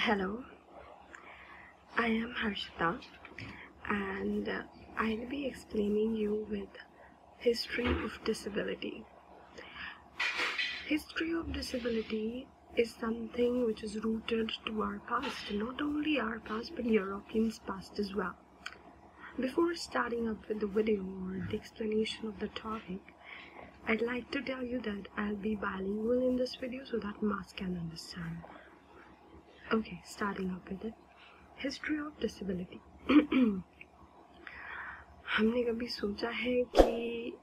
Hello, I am Harshita and I'll be explaining you with history of disability. History of disability is something which is rooted to our past, not only our past but Europeans' past as well. Before starting up with the video or the explanation of the topic, I'd like to tell you that I'll be bilingual in this video so that Mas can understand. Okay, starting up with it. History of disability. हमने कभी सोचा है कि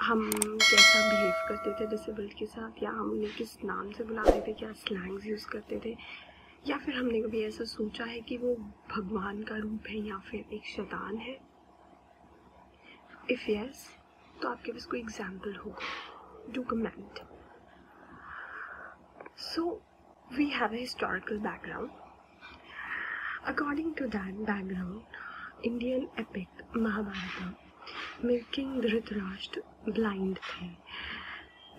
हम कैसा behave करते थे disabled के साथ, या हम उन्हें किस नाम से बुलाते थे, क्या स्लैंग्स यूज़ करते थे, या फिर हमने कभी ऐसा सोचा है कि वो भगवान का रूप है या फिर एक शैतान है? इफ़ यस, तो आपके पास कोई एग्जाम्पल होगा, do comment. So we have a historical background. According to that background, Indian epic Mahabharata में King Dhritarashtra blind थे.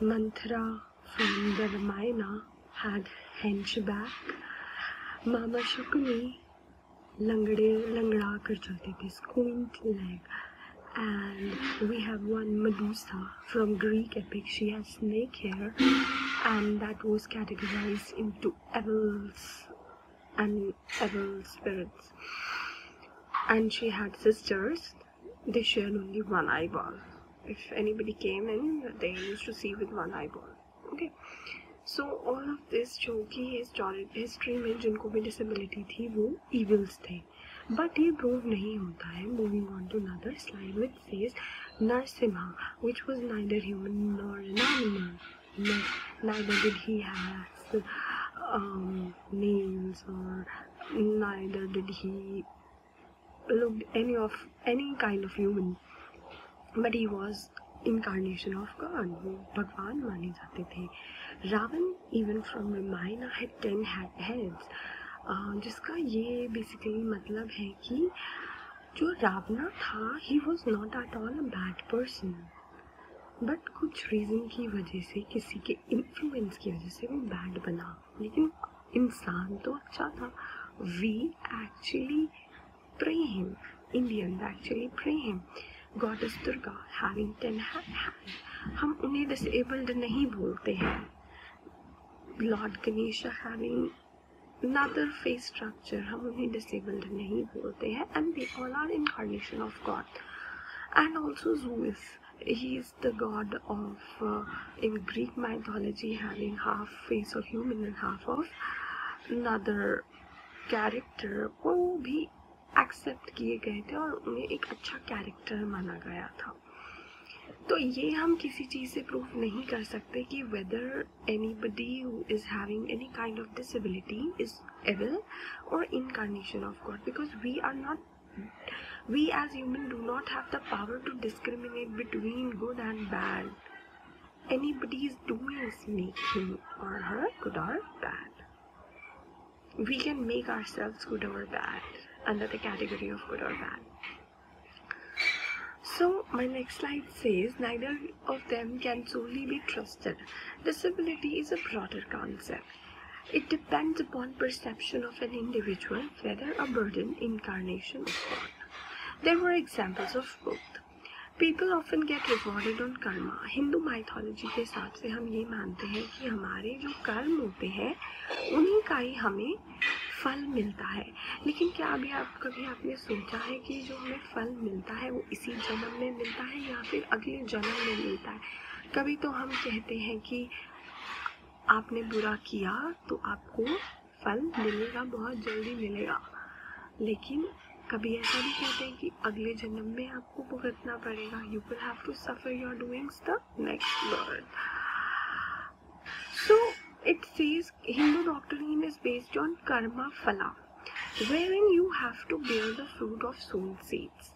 Manthara from the Ramayana had hunchback. Mama Shukuni लंगड़ा कर चलते थे, squint leg. And we have one Medusa from Greek epic. She has snake hair, and that was categorized into evils and evil spirits, and she had sisters. They shared only one eyeball. If anybody came in, they used to see with one eyeball. Okay, so all of this जो कि history में जिनको भी disability थी वो evils थे, but ये prove नहीं होता है. Moving on to another slide which says Narsimha, which was neither human nor an animal, neither did he have nails, or neither did he look any kind of human, but he was incarnation of God. वो भगवान माने जाते थे. Ravan even from Ramayana had 10 heads, जिसका ये basically मतलब है कि जो रावण था he was not at all a bad person, but कुछ रीज़न की वजह से, किसी के इन्फ्लुएंस की वजह से वो बैड बना, लेकिन इंसान तो अच्छा था. We actually pray him, Indians actually pray him. Goddess Durga having 10 hand, हम उन्हें डिसेबल्ड नहीं बोलते हैं. Lord Ganesh having another face structure, हम उन्हें डिसेबल्ड नहीं बोलते हैं. And they all are incarnation of god. And also Zeus, he is the god of in Greek mythology, having half face of human and half of another character. वो भी accept किए गए थे और उन्हें एक अच्छा character माना गया था. तो ये हम किसी चीज़ से प्रूफ नहीं कर सकते कि whether anybody who is having any kind of disability is evil or incarnation of God, because we as humans do not have the power to discriminate between good and bad. Anybody's doings make him or her good or bad. We can make ourselves good or bad under the category of good or bad. So my next slide says neither of them can solely be trusted. Disability is a broader concept. It depends upon perception of an individual, whether a burden, incarnation of God. There were examples of both. People often get rewarded on karma. Hindu mythology के हिसाब से हम ये मानते हैं कि हमारे जो कर्म होते हैं उन्हीं का ही हमें फल मिलता है. लेकिन क्या कभी आपने सोचा है कि जो हमें फल मिलता है वो इसी जन्म में मिलता है या फिर अगले जन्म में मिलता है? कभी तो हम कहते हैं कि आपने बुरा किया तो आपको फल मिलेगा, बहुत जल्दी मिलेगा, लेकिन कभी ऐसा भी कहते हैं कि अगले जन्म में आपको भुगतना पड़ेगा. You will have to suffer your doings the next birth. So it says Hindu doctrine is based on karma phala, wherein you have to bear the fruit of sown seeds,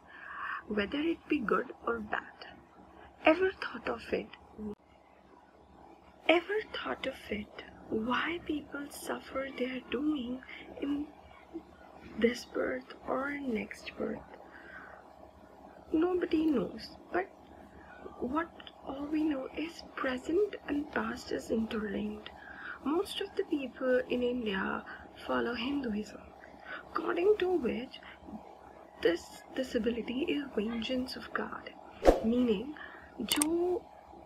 whether it be good or bad. Ever thought of it? Why people suffer their doing in this birth or next birth? Nobody knows, but what all we know is present and past is interlinked. Most of the people in India follow Hinduism, according to which this disability is vengeance of God, meaning जो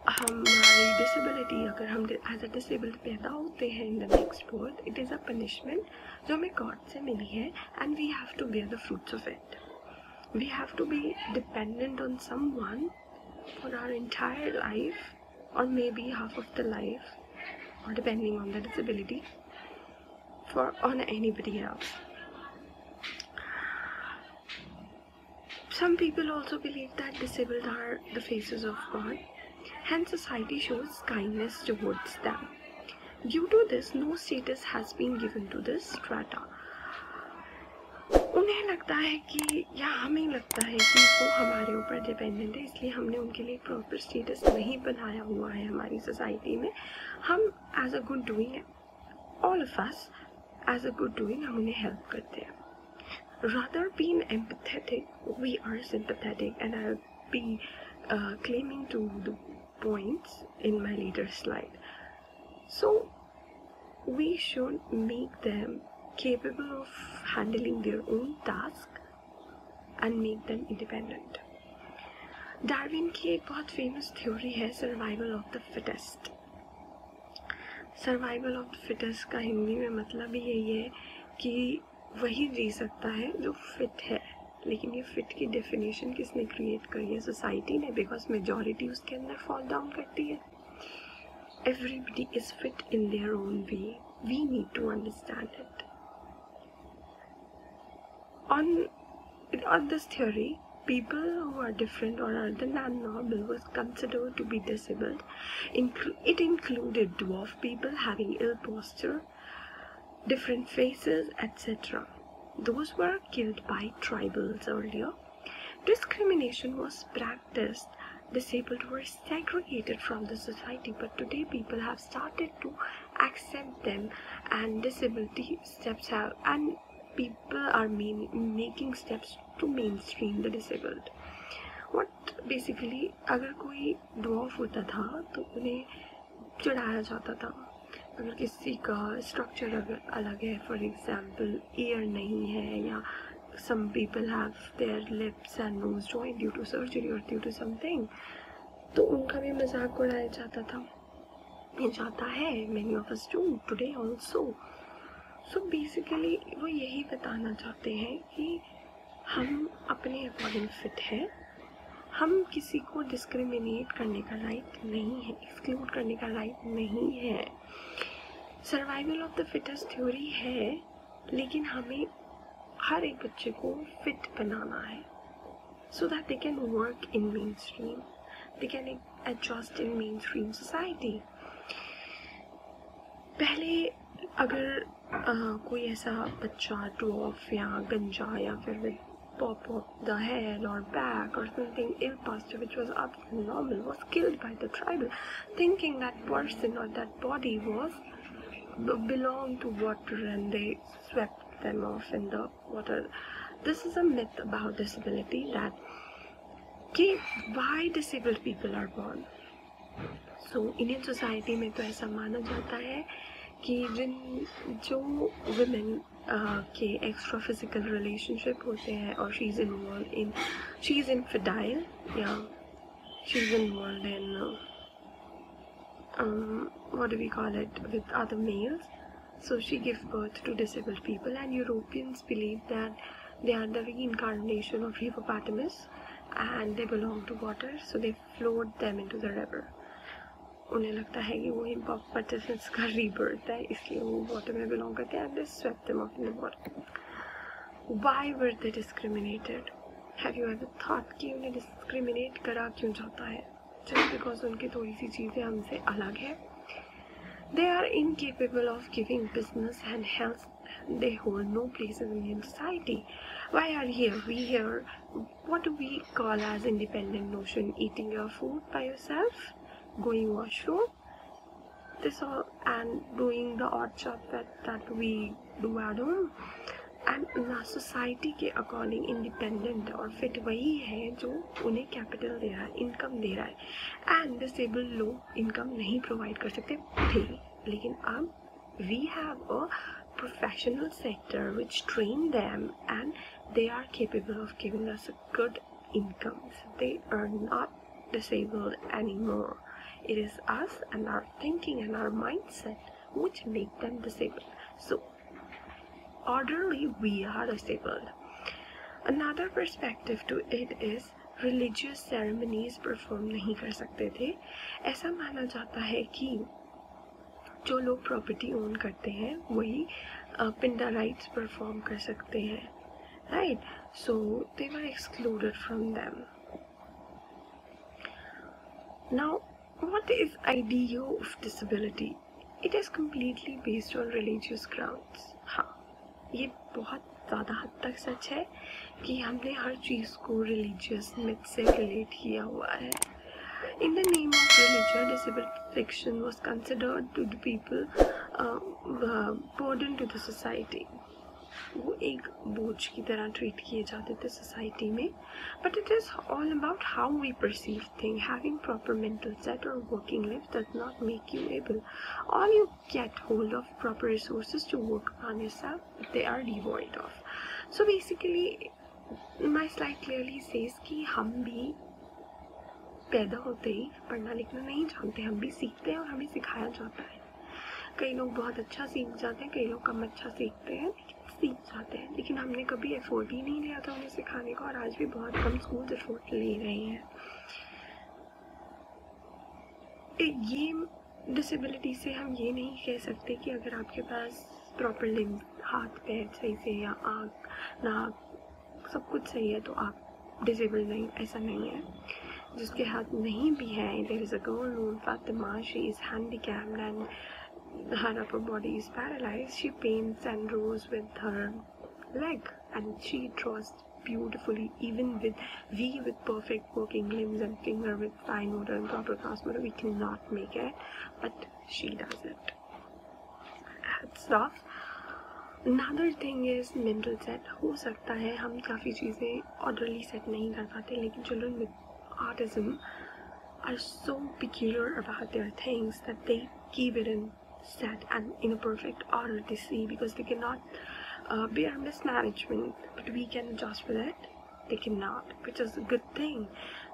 हमारी disability अगर हम as अ disabled पैदा होते हैं in the next birth, it is a punishment जो हमें god से मिली है, and we have to bear the fruits of it. We have to be dependent on someone for our entire life, or maybe half of the life, or depending on the disability, on anybody else. Some people also believe that disabled are the faces of God, hence society shows kindness towards them. Due to this, no status has been given to this strata. उन्हें लगता है कि, या हमें लगता है कि वो हमारे ऊपर डिपेंडेंट है, इसलिए हमने उनके लिए प्रॉपर स्टेटस नहीं बनाया हुआ है हमारी सोसाइटी में. हम as a good doing, all of us as a good doing, हम उन्हें हेल्प करते हैं. Rather being empathetic, we are sympathetic, and I will be claiming to the points in my later slide. So we should make them capable of handling their own task and make them independent. Darwin की एक बहुत famous theory है survival of the fittest. Survival of the fittest का हिंदी में मतलब ही यही है कि वही जी सकता है जो फिट है. लेकिन ये फिट की डेफिनेशन किसने क्रिएट करी है? सोसाइटी ने, बिकॉज मेजॉरिटी उसके अंदर फॉल डाउन करती है. Everybody is fit in their own way. We need to understand it. On this theory, people who are different or other than normal was considered to be disabled. It included dwarf people having ill posture, different faces, etc. Those were killed by tribals earlier. Discrimination was practiced. Disabled were segregated from the society, but today people have started to accept them, and disability steps have, and people are making steps to mainstream the disabled. What basically, अगर कोई dwarf होता था तो उन्हें चढ़ाया जाता था. अगर किसी का स्ट्रक्चर अगर अलग है, फॉर एग्जाम्पल ईयर नहीं है, या some people have their lips and nose joined due to surgery or due to something, तो उनका भी मजाक उड़ाया जाता था. ये जाता है, many of us do today also. So basically वो यही बताना चाहते हैं कि हम अपने अकॉर्डिंग फिट हैं. हम किसी को डिस्क्रिमिनेट करने का राइट नहीं है, एक्सक्लूड करने का राइट नहीं है. Survival of the fittest theory है, लेकिन हमें हर एक बच्चे को फिट बनाना है so that they can work in main stream, they can adjust in main stream society. पहले अगर कोई ऐसा बच्चा ड्वार्फ या गंजा या फिर with pop of the head or back or something ill posture which was abnormal was killed by the tribal, thinking that person or that body was belonged to water and they swept them off in the water. This is a myth about disability, that why disabled people are born. So Indian society में तो ऐसा माना जाता है कि जो women के extra physical relationship होते हैं, और शी इज़ इनफिडाइल या she is involve in what do we call it, with other males, so she gives birth to disabled people. And Europeans believe that they are the reincarnation of hippopotamus and they belong to water, so they float them into the river. उन्हें लगता है कि वो hippopotamus का rebirth है, इसलिए वो water में बिलोंग करते हैं, and they sweep them off in the water. Why were they discriminated? Have you ever thought कि उन्हें डिस्क्रिमिनेट करा क्यों जाता है? जस्ट बिकॉज उनकी थोड़ी सी चीज़ें हमसे अलग है. They are incapable of giving business and health. They hold no place in Indian society. Why are we here? What do we call as independent notion? Eating your food by yourself, going washroom, this all, and doing the odd job that we do at home. And ना society के according independent और fit वही है जो उन्हें capital दे रहा है, income दे रहा है. And disabled लोग income नहीं provide कर सकते थे, लेकिन अब we have a professional sector which train them, and they are capable of giving us a good income. So they are not disabled anymore. It is us and our thinking and our mindset which make them disabled. So orderly, we are disabled. Another perspective to it is religious ceremonies perform नहीं कर सकते थे. ऐसा माना जाता है कि जो लोग प्रॉपर्टी ओन करते हैं वही पिंडा राइट्स परफॉर्म कर सकते हैं, right? So they were excluded from them. Now what is idea of disability? It is completely based on religious grounds. हाँ, ये बहुत ज़्यादा हद तक सच है कि हमने हर चीज़ को religious myth से relate किया हुआ है. In the name of religion, disabled section was considered to the people burden to the society. वो एक बोझ की तरह ट्रीट किए जाते थे सोसाइटी में. But it is all about how we perceive thing. Having proper mental set और working life does not make you able. All you get hold of proper resources to work on yourself, they are devoid of. So basically my slide clearly says कि हम भी पैदा होते ही पढ़ना लिखना नहीं जानते, हम भी सीखते हैं और हमें सिखाया जाता है. कई लोग बहुत अच्छा सीख जाते हैं, कई लोग कम अच्छा सीखते हैं, सीख जाते हैं, लेकिन हमने कभी एफर्ट ही नहीं लिया था उन्हें सिखाने का, और आज भी बहुत कम स्कूल एफर्ट ले रहे हैं. ये डिसेबिलिटी से हम ये नहीं कह सकते कि अगर आपके पास प्रॉपर लिम्ब, हाथ पैर सही से या आँख नाक सब कुछ सही है तो आप डिसेबल नहीं, ऐसा नहीं है. जिसके हाथ नहीं भी है, there is a girl known Fatima, she is handicapped and her upper body is paralyzed. She paints and draws with her leg, and she draws beautifully, even with perfect working limbs and finger with fine motor and proper cross motor, we cannot make it, but she does it. Hats off. Another thing is mental set. हो सकता है हम काफ़ी चीज़ें orderly set नहीं कर पाते, लेकिन children with autism are so peculiar about their things that they keep it in set and in a perfect order they see, because they cannot bear mismanagement, but we can adjust with it. They cannot, which is a good thing.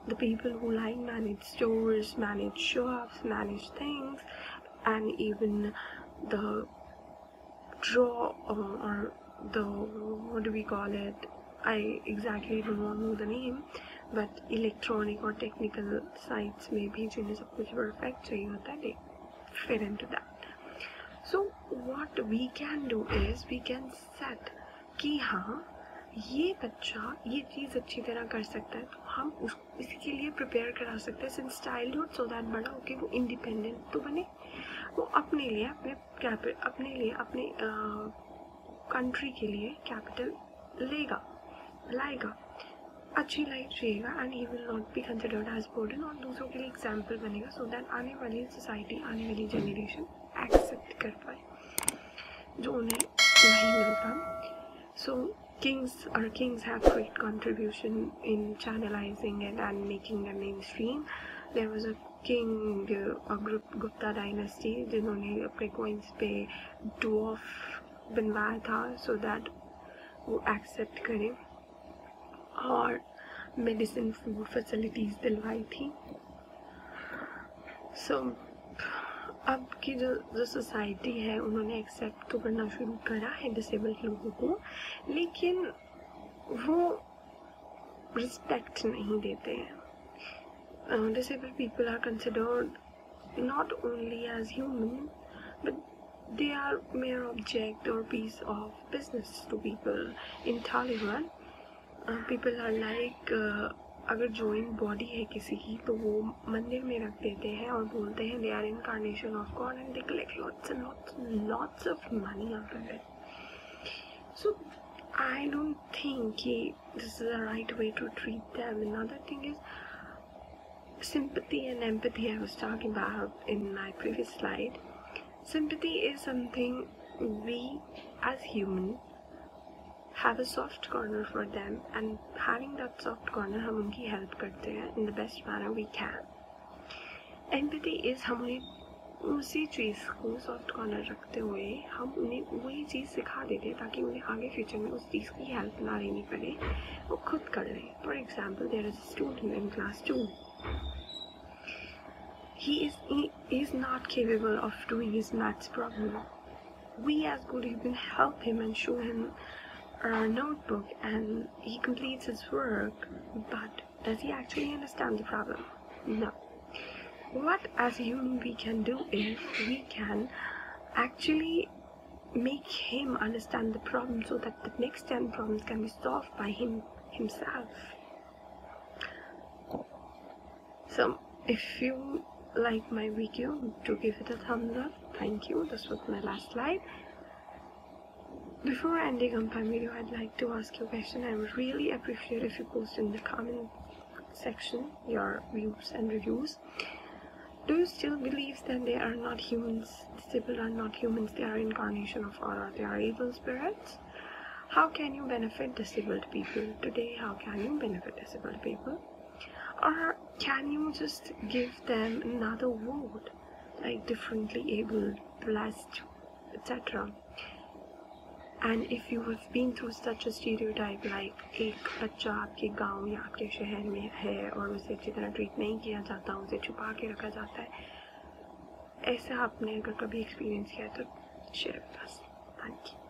The people who like manage stores, manage shops, manage things, and even the draw or the, what do we call it, I exactly don't know the name, but electronic or technical sites में भी जिन्हें सब कुछ perfect चाहिए होता है, they fit into that. So what we can do is we can set कि हाँ ये बच्चा ये चीज़ अच्छी तरह कर सकता है, तो हम इसके लिए प्रिपेयर करा सकते हैं सिंस चाइल्डहुड, सो दैट बड़ा होके वो इंडिपेंडेंट तो बने, वो अपने लिए अपने कंट्री के लिए कैपिटल लाएगा, अच्छी लाइफ जिएगा, and he will not be considered as burden, और दूसरों के लिए एग्जाम्पल बनेगा, सो दैट आने वाली सोसाइटी, आने वाली जनरेशन एक्सेप्ट कर पाए जो उन्हें नहीं मिलता. सो kings have great contribution in channelizing it and making them mainstream. There was a king, a Gupta dynasty, जिन्होंने अपने coins पे dwarf बनवाया था so that वो accept करें, और मेडिसिन फूड फैसिलिटीज़ दिलवाई थी. सो अब की जो सोसाइटी है उन्होंने एक्सेप्ट तो करना शुरू करा है डिसेबल्ड लोगों को, लेकिन वो रिस्पेक्ट नहीं देते हैं. Disabled people are considered not only as human, but they are mere object or piece of business to people. In Taliban, people are like अगर जॉइंट बॉडी है किसी की तो वो मंदिर में रख देते हैं और बोलते हैं they are incarnation of god, and they collect lots of money out of it. So I don't think कि this is a right way to treat them. Another thing is sympathy and empathy I was talking about in my previous slide. Sympathy is something we as human have a soft corner for them, and having that soft corner हम उनकी help करते हैं in the best manner we can. Empathy is हम उन्हें उसी चीज़ को soft corner रखते हुए हम उन्हें वही चीज़ सिखा देते ताकि उन्हें आगे फ्यूचर में उस चीज़ की हेल्प ना लेनी पड़े, वो खुद कर लें. For example, there is a student in class 2. He is not capable of doing his maths problem. We as good even help him and show him a notebook and he completes his work, but does he actually understand the problem? No. What as a human we can do is we can actually make him understand the problem so that the next 10 problems can be solved by himself. So if you like my video, do give it a thumbs up. Thank you. This was my last slide. Before ending up my video, I'd like to ask you a question. I would really appreciate if you post in the comment section your views and reviews. Do you still believe that they are not humans? Disabled are not humans. They are incarnation of God, or they are evil spirits? How can you benefit disabled people today? How can you benefit disabled people? Or can you just give them another word like differently abled, blessed, etc.? And if you have been through such a stereotype like एक बच्चा आपके गांव या आपके शहर में है और उसे अच्छी तरह ट्रीट नहीं किया जाता, उसे छुपा के रखा जाता है, ऐसा आपने अगर कभी एक्सपीरियंस किया तो share with us. Thank you.